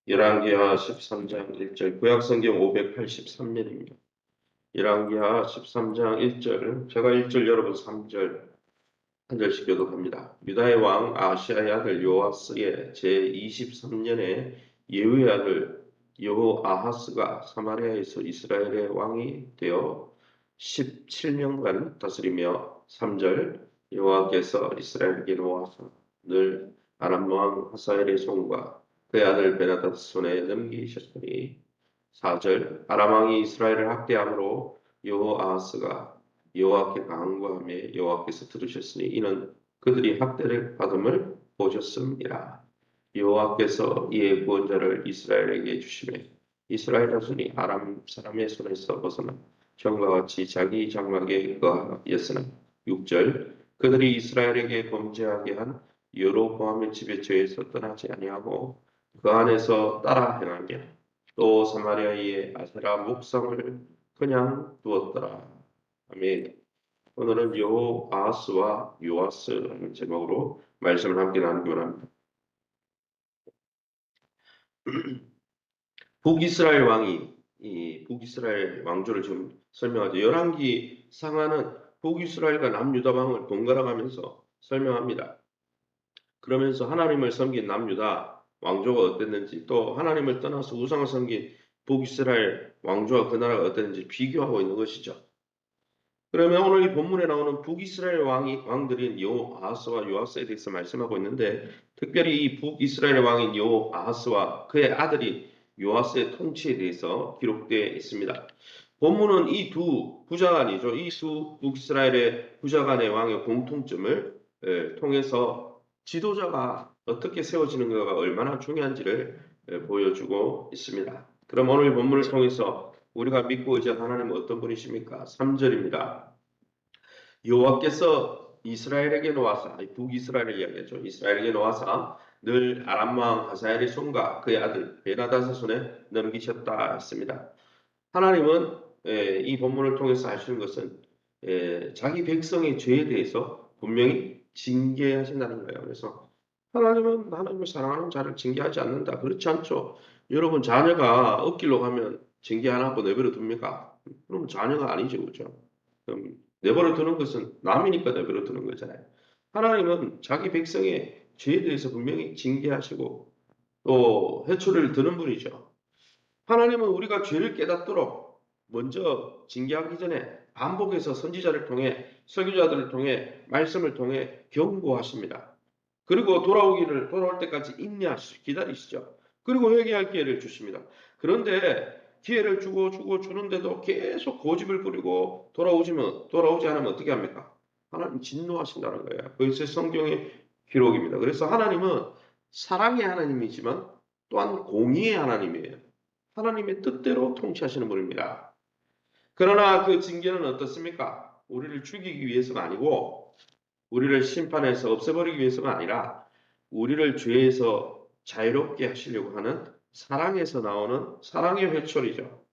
열왕기하 13장 1절 구약성경 583년입니다. 열왕기하 13장 1절 제가 1절 여러분 3절 한 절씩 교독합니다. 유다의 왕 아시아의 아들 요아스의 제23년에 예후의 아들 여호아하스가 사마리아에서 이스라엘의 왕이 되어 17년간 다스리며 3절 여호와께서 이스라엘에게 놓아서 늘 아람 왕 하사엘의 손과 그의 아들 베나다드 손에 넘기셨더니 4절 아람 왕이 이스라엘을 학대함으로 여호아하스가 여호와께 간구하며 여호와께서 들으셨으니 이는 그들이 학대를 받음을 보셨습니다. 여호와께서 이의 구원자를 이스라엘에게 주시며 이스라엘 자손이 아람 사람의 손에서 벗어나 전과 같이 자기 장막에 거하였으나 6절 그들이 이스라엘에게 범죄하게 한 여로보암의 집의 죄에서 떠나지 아니하고 그 안에서 따라 행하며 또 사마리아의 아세라 목상을 그냥 두었더라. 아멘. 오늘은 여호아하스와 요아스라는 제목으로 말씀을 함께 나누기 원합니다. 북이스라엘 왕이 이 북이스라엘 왕조를 지금 설명하죠. 열왕기 상하는 북이스라엘과 남유다 왕을 번갈아 가면서 설명합니다. 그러면서 하나님을 섬긴 남유다 왕조가 어땠는지 또 하나님을 떠나서 우상을 섬긴 북이스라엘 왕조와 그 나라가 어땠는지 비교하고 있는 것이죠. 그러면 오늘 이 본문에 나오는 북이스라엘 왕들인 여호아하스와 요아스에 대해서 말씀하고 있는데 특별히 이 북이스라엘 왕인 여호아하스와 그의 아들이 요아스의 통치에 대해서 기록되어 있습니다. 본문은 이 두 부자간이죠. 이 두 북이스라엘의 부자간의 왕의 공통점을 통해서 지도자가 어떻게 세워지는가가 얼마나 중요한지를 보여주고 있습니다. 그럼 오늘 본문을 통해서 우리가 믿고 의지한 하나님은 어떤 분이십니까? 3절입니다. 여호와께서 이스라엘에게 놓아서 북이스라엘을 이야기하죠. 이스라엘에게 놓아서 늘 아람 왕 하사엘의 손과 그의 아들 베나다스 손에 넘기셨다 했습니다. 하나님은 이 본문을 통해서 하시는 것은 자기 백성의 죄에 대해서 분명히 징계하신다는 거예요. 그래서 하나님은 하나님을 사랑하는 자를 징계하지 않는다. 그렇지 않죠. 여러분 자녀가 엇길로 가면 징계 안 하고 내버려 둡니까? 그러면 자녀가 아니죠. 그죠? 그럼 내버려 두는 것은 남이니까 내버려 두는 거잖아요. 하나님은 자기 백성의 죄에 대해서 분명히 징계하시고 또 회초리를 드는 분이죠. 하나님은 우리가 죄를 깨닫도록 먼저 징계하기 전에 반복해서 선지자를 통해 설교자들을 통해 말씀을 통해 경고하십니다. 그리고 돌아올 때까지 인내하시고 기다리시죠. 그리고 회개할 기회를 주십니다. 그런데 기회를 주는데도 계속 고집을 부리고 돌아오지 않으면 어떻게 합니까? 하나님 진노하신다는 거예요. 그것이 성경의 기록입니다. 그래서 하나님은 사랑의 하나님이지만 또한 공의의 하나님이에요. 하나님의 뜻대로 통치하시는 분입니다. 그러나 그 징계는 어떻습니까? 우리를 죽이기 위해서가 아니고 우리를 심판해서 없애버리기 위해서가 아니라 우리를 죄에서 자유롭게 하시려고 하는 사랑에서 나오는 사랑의 회초리죠.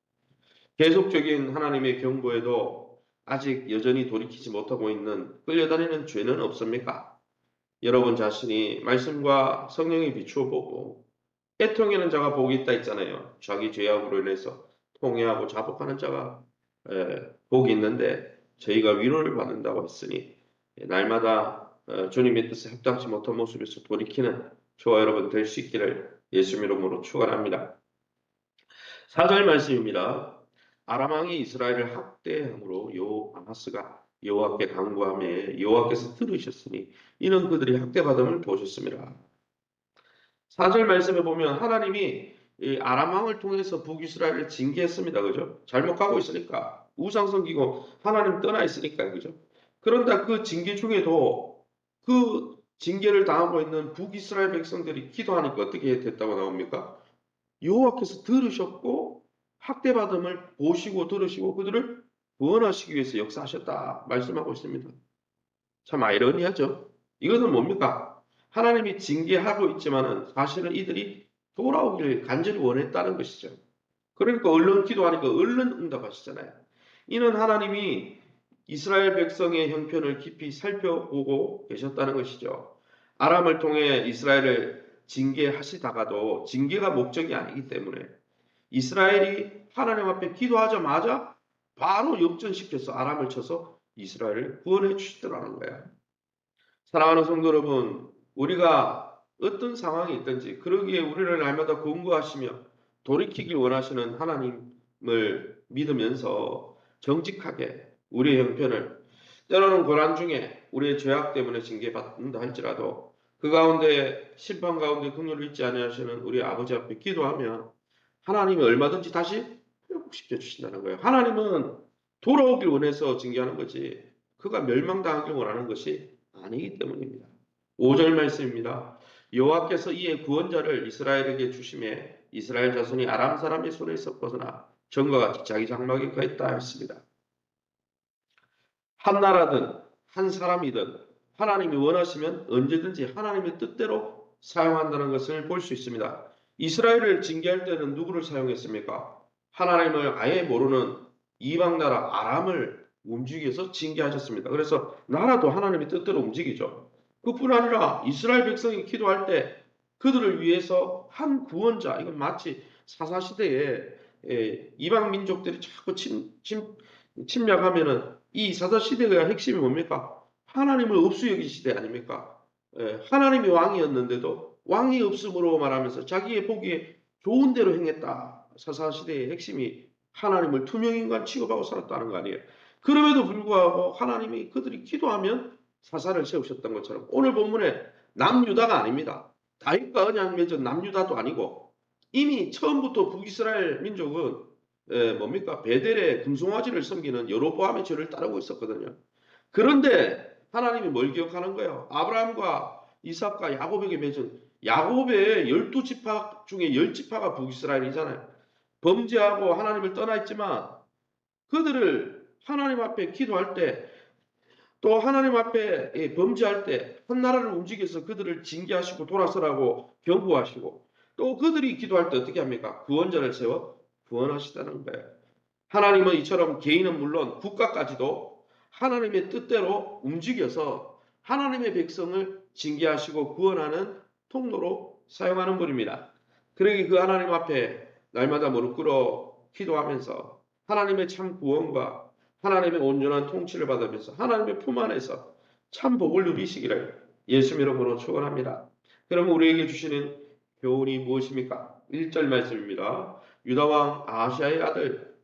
계속적인 하나님의 경고에도 아직 여전히 돌이키지 못하고 있는 끌려다니는 죄는 없습니까? 여러분 자신이 말씀과 성령에 비추어 보고 애통하는 자가 복이 있다 했잖아요. 자기 죄악으로 인해서 통회하고 자복하는 자가 복이 있는데 저희가 위로를 받는다고 했으니 날마다 주님의 뜻에 합당치 못한 모습에서 돌이키는 저와 여러분 될 수 있기를 예수 이름으로 축원합니다. 4절 말씀입니다. 아람 왕이 이스라엘을 학대함으로 여호아하스가 여호와께 간구하며 여호와께서 들으셨으니 이는 그들이 학대받음을 보셨습니다. 4절 말씀에 보면 하나님이 이 아람 왕을 통해서 북이스라엘을 징계했습니다. 그죠? 잘못 가고 있으니까 우상 섬기고 하나님 떠나 있으니까 그죠? 그런데 그 징계 중에도 그 징계를 당하고 있는 북이스라엘 백성들이 기도하니까 어떻게 됐다고 나옵니까? 여호와께서 들으셨고 학대받음을 보시고 들으시고 그들을 구원하시기 위해서 역사하셨다 말씀하고 있습니다. 참 아이러니하죠. 이것은 뭡니까? 하나님이 징계하고 있지만은 사실은 이들이 돌아오기를 간절히 원했다는 것이죠. 그러니까 얼른 기도하니까 얼른 응답하시잖아요. 이는 하나님이 이스라엘 백성의 형편을 깊이 살펴보고 계셨다는 것이죠. 아람을 통해 이스라엘을 징계하시다가도 징계가 목적이 아니기 때문에 이스라엘이 하나님 앞에 기도하자마자 바로 역전시켜서 아람을 쳐서 이스라엘을 구원해 주시더라는 거야. 사랑하는 성도 여러분, 우리가 어떤 상황이 있든지 그러기에 우리를 날마다 권고하시며 돌이키길 원하시는 하나님을 믿으면서 정직하게 우리의 형편을, 때로는 고난 중에 우리의 죄악 때문에 징계받는다 할지라도 그 가운데 심판 가운데 긍휼을 잊지 아니하시는 우리 아버지 앞에 기도하면 하나님이 얼마든지 다시 회복시켜 주신다는 거예요. 하나님은 돌아오길 원해서 징계하는 거지 그가 멸망당하길 원하는 것이 아니기 때문입니다. 5절 말씀입니다. 여호와께서 이에 구원자를 이스라엘에게 주심에 이스라엘 자손이 아람 사람의 손에서 벗어나 전과 같이 자기 장막에 거했다 했습니다. 한 나라든 한 사람이든 하나님이 원하시면 언제든지 하나님의 뜻대로 사용한다는 것을 볼 수 있습니다. 이스라엘을 징계할 때는 누구를 사용했습니까? 하나님을 아예 모르는 이방 나라 아람을 움직여서 징계하셨습니다. 그래서 나라도 하나님의 뜻대로 움직이죠. 그뿐 아니라 이스라엘 백성이 기도할 때 그들을 위해서 한 구원자, 이건 마치 사사시대에 이방 민족들이 자꾸 침략하면은 이 사사시대의 핵심이 뭡니까? 하나님을 없수여긴 시대 아닙니까? 하나님이 왕이었는데도 왕이 없음으로 말하면서 자기의 보기에 좋은 대로 행했다. 사사시대의 핵심이 하나님을 투명인간 취급하고 살았다는 거 아니에요. 그럼에도 불구하고 하나님이 그들이 기도하면 사사를 세우셨던 것처럼 오늘 본문에 남유다가 아닙니다. 다윗과 언약 맺은 남유다도 아니고 이미 처음부터 북이스라엘 민족은 뭡니까? 베델의 금송아지를 섬기는 여로보암의 죄를 따르고 있었거든요. 그런데 하나님이 뭘 기억하는 거예요? 아브라함과 이삭과 야곱에게 맺은 야곱의 12지파 중에 10지파가 북이스라엘이잖아요. 범죄하고 하나님을 떠나 있지만 그들을 하나님 앞에 기도할 때 또 하나님 앞에 범죄할 때 한 나라를 움직여서 그들을 징계하시고 돌아서라고 경고하시고 또 그들이 기도할 때 어떻게 합니까? 구원자를 세워 구원하시다는 거예요. 하나님은 이처럼 개인은 물론 국가까지도 하나님의 뜻대로 움직여서 하나님의 백성을 징계하시고 구원하는 통로로 사용하는 분입니다. 그러기 그 하나님 앞에 날마다 무릎 꿇어 기도하면서 하나님의 참 구원과 하나님의 온전한 통치를 받으면서 하나님의 품 안에서 참 복을 누리시기를 예수 이름으로 축원합니다. 그럼 우리에게 주시는 교훈이 무엇입니까? 1절 말씀입니다. 유다왕 아하시아의 아들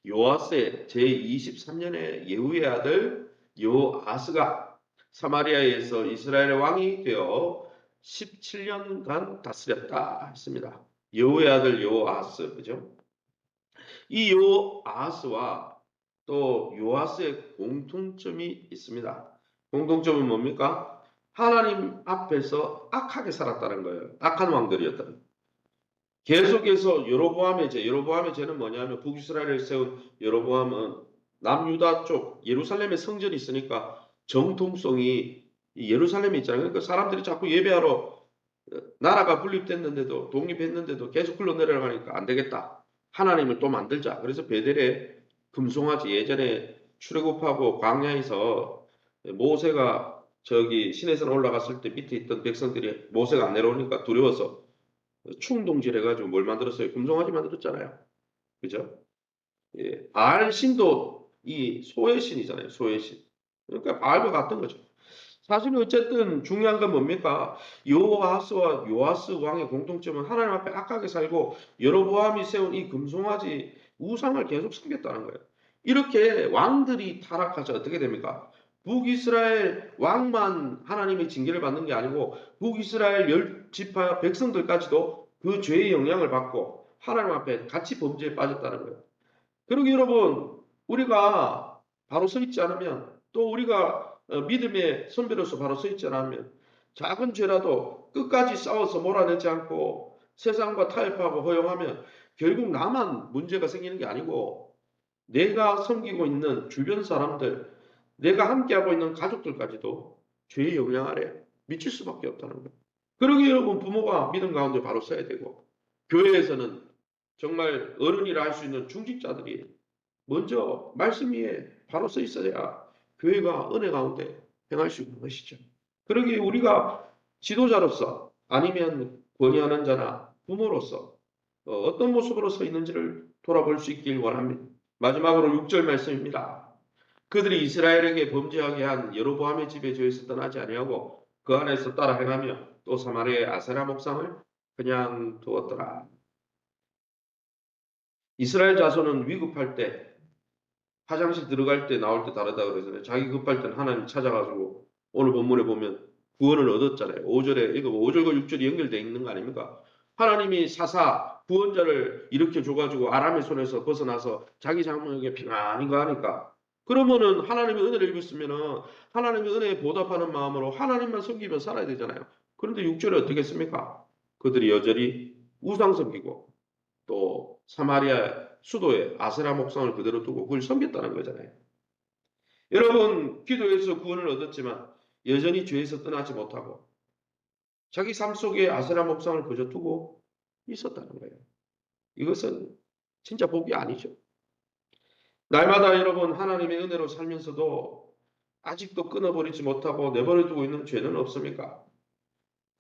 요아스의 제23년의 예후의 아들 요아스가 사마리아에서 이스라엘의 왕이 되어 17년간 다스렸다 했습니다. 예후의 아들 요아스, 그죠? 이 요아스와 또 요아스의 공통점이 있습니다. 공통점은 뭡니까? 하나님 앞에서 악하게 살았다는 거예요. 악한 왕들이었다는 거예요. 계속해서 여로보암의 죄는 뭐냐면 북이스라엘을 세운 여로보암은 남유다 쪽 예루살렘에 성전이 있으니까 정통성이 예루살렘에 있잖아요. 그러니까 사람들이 자꾸 예배하러 나라가 분립됐는데도 독립했는데도 계속 흘러내려가니까 안 되겠다. 하나님을 또 만들자. 그래서 베델에 금송아지 예전에 출애굽하고 광야에서 모세가 저기 시내산 올라갔을 때 밑에 있던 백성들이 모세가 안 내려오니까 두려워서 충동질 해가지고 뭘 만들었어요? 금송아지 만들었잖아요. 그죠? 예. 바알 신도 이 소의 신이잖아요. 소의 신. 그러니까 바알과 같은 거죠. 사실 어쨌든 중요한 건 뭡니까? 요아스와 요아스 왕의 공통점은 하나님 앞에 악하게 살고 여로보암이 세운 이 금송아지 우상을 계속 섬겼다는 거예요. 이렇게 왕들이 타락하자 어떻게 됩니까? 북이스라엘 왕만 하나님의 징계를 받는 게 아니고 북이스라엘 10지파 백성들까지도 그 죄의 영향을 받고 하나님 앞에 같이 범죄에 빠졌다는 거예요. 그리고 여러분 우리가 바로 서 있지 않으면 또 우리가 믿음의 선배로서 바로 서 있지 않으면 작은 죄라도 끝까지 싸워서 몰아내지 않고 세상과 타협하고 허용하면 결국 나만 문제가 생기는 게 아니고 내가 섬기고 있는 주변 사람들, 내가 함께하고 있는 가족들까지도 죄의 영향 아래 미칠 수밖에 없다는 거예요. 그러기 여러분 부모가 믿음 가운데 바로 서야 되고 교회에서는 정말 어른이라 할 수 있는 중직자들이 먼저 말씀 위에 바로 서 있어야 교회가 은혜 가운데 행할 수 있는 것이죠. 그러기에 우리가 지도자로서 아니면 권위하는 자나 부모로서 어떤 모습으로 서 있는지를 돌아볼 수 있길 원합니다. 마지막으로 6절 말씀입니다. 그들이 이스라엘에게 범죄하게 한 여로보암의 집에 저에서 떠나지 아니하고 그 안에서 따라 행하며 또 사마리아의 아세라 목상을 그냥 두었더라. 이스라엘 자손은 위급할 때 화장실 들어갈 때 나올 때 다르다 그러잖아요. 자기 급할 때는 하나님 찾아가지고 오늘 본문에 보면 구원을 얻었잖아요. 5절에 이거 5절과 6절이 연결되어 있는 거 아닙니까? 하나님이 사사 구원자를 일으켜 줘가지고 아람의 손에서 벗어나서 자기 장막에平안히 가니까 그러면은 하나님의 은혜를 입었으면은 하나님의 은혜에 보답하는 마음으로 하나님만 섬기며 살아야 되잖아요. 그런데 6절에 어떻게 했습니까? 그들이 여전히 우상 섬기고 또 사마리아 수도에 아세라 목상을 그대로 두고 그걸 섬겼다는 거잖아요. 여러분 기도해서 구원을 얻었지만 여전히 죄에서 떠나지 못하고 자기 삶 속에 아세라 목상을 그저 두고 있었다는 거예요. 이것은 진짜 복이 아니죠. 날마다 여러분 하나님의 은혜로 살면서도 아직도 끊어버리지 못하고 내버려두고 있는 죄는 없습니까?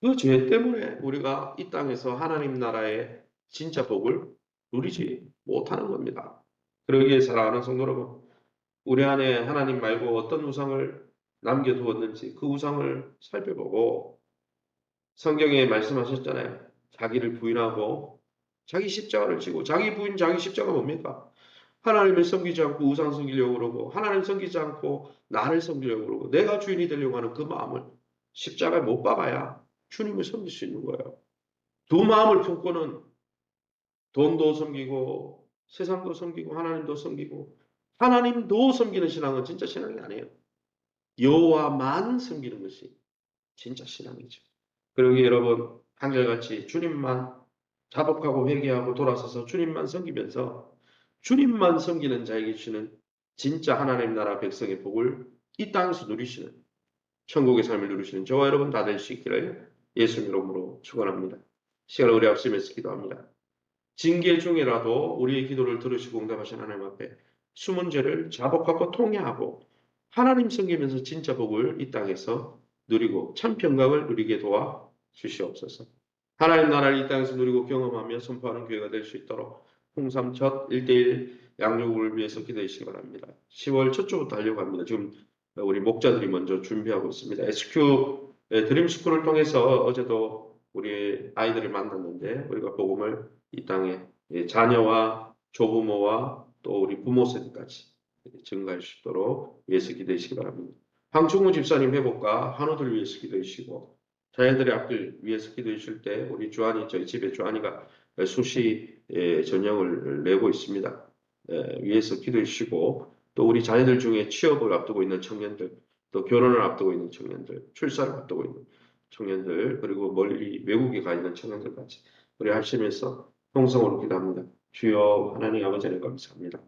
그 죄 때문에 우리가 이 땅에서 하나님 나라의 진짜 복을 누리지 못하는 겁니다. 그러기에 사랑하는 성도 여러분, 우리 안에 하나님 말고 어떤 우상을 남겨두었는지 그 우상을 살펴보고 성경에 말씀하셨잖아요. 자기를 부인하고 자기 십자가를 지고 자기 부인 자기 십자가 뭡니까? 하나님을 섬기지 않고 우상 섬기려고 그러고 하나님 섬기지 않고 나를 섬기려고 그러고 내가 주인이 되려고 하는 그 마음을 십자가에 못 박아야 주님을 섬길 수 있는 거예요. 두 마음을 품고는 돈도 섬기고 세상도 섬기고 하나님도 섬기고 하나님도 섬기는 신앙은 진짜 신앙이 아니에요. 여호와만 섬기는 것이 진짜 신앙이죠. 그러기 여러분 한결같이 주님만 자복하고 회개하고 돌아서서 주님만 섬기면서 주님만 섬기는 자에게 주시는 진짜 하나님 나라 백성의 복을 이 땅에서 누리시는 천국의 삶을 누리시는 저와 여러분 다 될 수 있기를 예수 이름으로 축원합니다. 시간을 우리 앞서면서 기도합니다. 징계 중이라도 우리의 기도를 들으시고 응답하신 하나님 앞에 숨은 죄를 자복하고 통회하고 하나님 섬기면서 진짜 복을 이 땅에서 누리고 참 평강을 누리게 도와 주시옵소서. 하나님 나라를 이 땅에서 누리고 경험하며 선포하는 교회가 될 수 있도록 홍삼 첫 1대1 양육을 위해서 기도해 주시기 바랍니다. 10월 첫 주부터 하려고 합니다. 지금 우리 목자들이 먼저 준비하고 있습니다. SQ 드림스쿨을 통해서 어제도 우리 아이들을 만났는데 우리가 복음을 이 땅에 자녀와 조부모와 또 우리 부모 세대까지 증가할 수 있도록 위해서 기도해 주시기 바랍니다. 황충우 집사님 회복과 한우들 위해서 기도해 주시고 자녀들의 앞길 위해서 기도해 주실 때 우리 주한이 저희 집에 주한이가 수시 전형을 내고 있습니다. 위해서 기도해 주시고 또 우리 자녀들 중에 취업을 앞두고 있는 청년들 또 결혼을 앞두고 있는 청년들 출산을 앞두고 있는 청년들 그리고 멀리 외국에 가 있는 청년들까지 우리 하시면서 통성으로 기도합니다. 주여 하나님 아버지 하나님 감사합니다.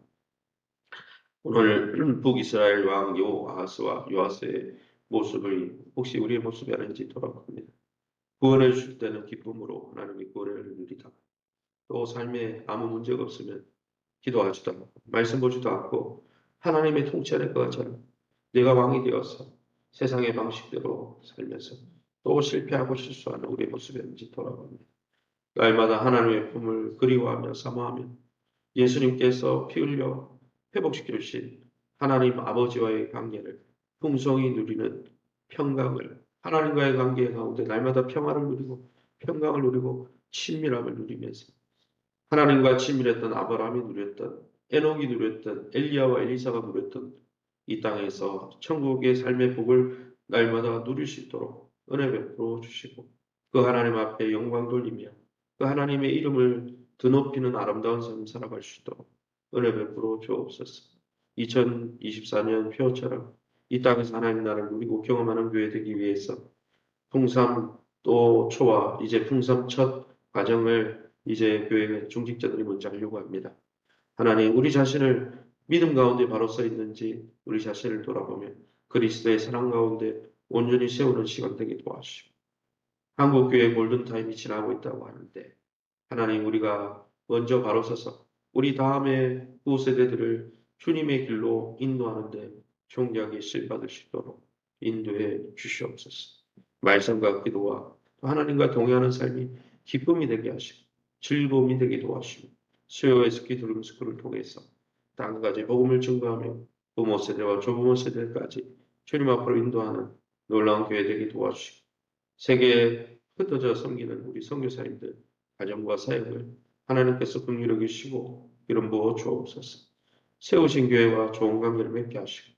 오늘 북이스라엘 왕 여호아하스와 요아스의 모습을 혹시 우리의 모습이 아닌지 돌아봅니다. 구원해 주실 때는 기쁨으로 하나님의 구원을 누리다가 또 삶에 아무 문제가 없으면 기도하지도 않고 말씀 보지도 않고 하나님의 통치 안에 거하잖아. 내가 왕이 되어서 세상의 방식대로 살면서 또 실패하고 실수하는 우리의 모습이 아닌지 돌아봅니다. 날마다 하나님의 품을 그리워하며 사모하며 예수님께서 피 흘려 회복시켜 주신 하나님 아버지와의 관계를 풍성히 누리는 평강을 하나님과의 관계 가운데 날마다 평화를 누리고 평강을 누리고 친밀함을 누리면서 하나님과 친밀했던 아브라함이 누렸던 에녹이 누렸던 엘리야와 엘리사가 누렸던 이 땅에서 천국의 삶의 복을 날마다 누릴 수 있도록 은혜 베풀어 주시고 그 하나님 앞에 영광 돌리며 그 하나님의 이름을 드높이는 아름다운 삶 살아갈 수 있도록 은혜 베풀어 주옵소서. 2024년 표어처럼 이 땅에서 하나님 나라를 누리고 경험하는 교회 되기 위해서 풍삼 또 초와 이제 풍삼 첫 과정을 이제 교회 중직자들이 먼저 하려고 합니다. 하나님 우리 자신을 믿음 가운데 바로 서 있는지 우리 자신을 돌아보며 그리스도의 사랑 가운데 온전히 세우는 시간 되게 도와주시고 한국교회 골든타임이 지나고 있다고 하는데 하나님 우리가 먼저 바로 서서 우리 다음에 후세대들을 주님의 길로 인도하는데 존귀하게 쓰임받을 수 있도록 인도해 주시옵소서. 말씀과 기도와 또 하나님과 동행하는 삶이 기쁨이 되게 하시고 즐거움이 되게 도와주시고 수요에스키 드림스쿨을 통해서 땅까지 복음을 증거하며 부모 세대와 조부모 세대까지 주님 앞으로 인도하는 놀라운 교회 되게 도와주시고 세계에 흩어져 섬기는 우리 선교사님들 가정과 사역을 하나님께서 긍휼히 여기시고 이런 부어 주옵소서. 세우신 교회와 좋은 관계를 맺게 하시고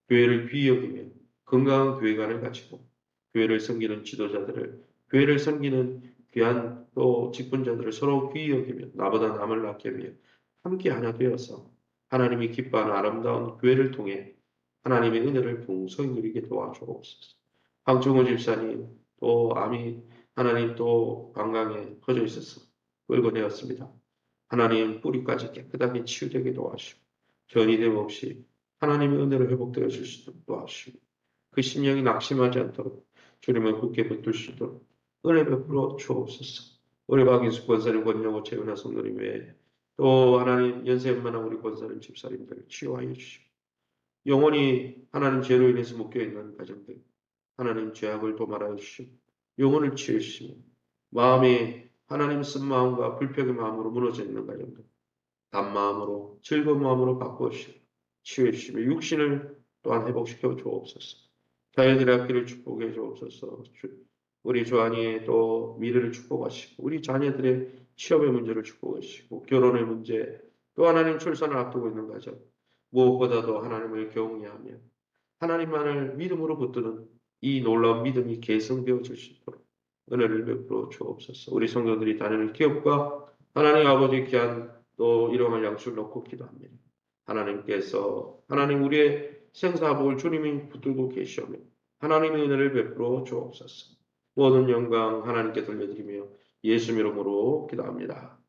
교회를 귀히 여기며 건강한 교회관을 가지고 교회를 섬기는 지도자들을 교회를 섬기는 귀한 또 직분자들을 서로 귀히 여기며 나보다 남을 아끼며 함께 하나 되어서 하나님이 기뻐하는 아름다운 교회를 통해 하나님의 은혜를 풍성히 누리게 도와주옵소서. 황충호 집사님 또 암이 하나님 또 방광에 퍼져 있어서 끌고내었습니다. 하나님 뿌리까지 깨끗하게 치유되게 도와주시고 전이됨 없이 하나님의 은혜로 회복되어 줄 수 있도록 도와주시고 그 심령이 낙심하지 않도록 주님을 굳게 붙들 수 있도록 은혜 베풀어 주옵소서. 우리 박인수 권사님, 권영호, 최은하 성도님 외에 또 하나님 연세 웬만한 우리 권사님 집사님들 치유하여 주시고 영원히 하나님 죄로 인해서 묶여있는 가정들 하나님 죄악을 도말하여 주시고 영혼을 치유해 주시며 마음이 하나님 쓴 마음과 불평의 마음으로 무너져 있는 가정들 단마음으로 즐거운 마음으로 바꾸시고 치유해 주시며 육신을 또한 회복시켜 주옵소서. 자녀들의 학기를 축복해 주옵소서. 우리 조한이의 또 미래를 축복하시고 우리 자녀들의 취업의 문제를 축복하시고 결혼의 문제 또 하나님 출산을 앞두고 있는 가정 무엇보다도 하나님을 경외하며 하나님만을 믿음으로 붙드는 이 놀라운 믿음이 개성되어질 수 있도록 은혜를 베풀어 주옵소서. 우리 성도들이 다니는 기업과 하나님 아버지 귀한 또 일용할 양식을 놓고 기도합니다. 하나님께서 하나님 우리의 생사복을 주님이 붙들고 계시오며 하나님의 은혜를 베풀어 주옵소서. 모든 영광 하나님께 돌려드리며 예수 이름으로 기도합니다.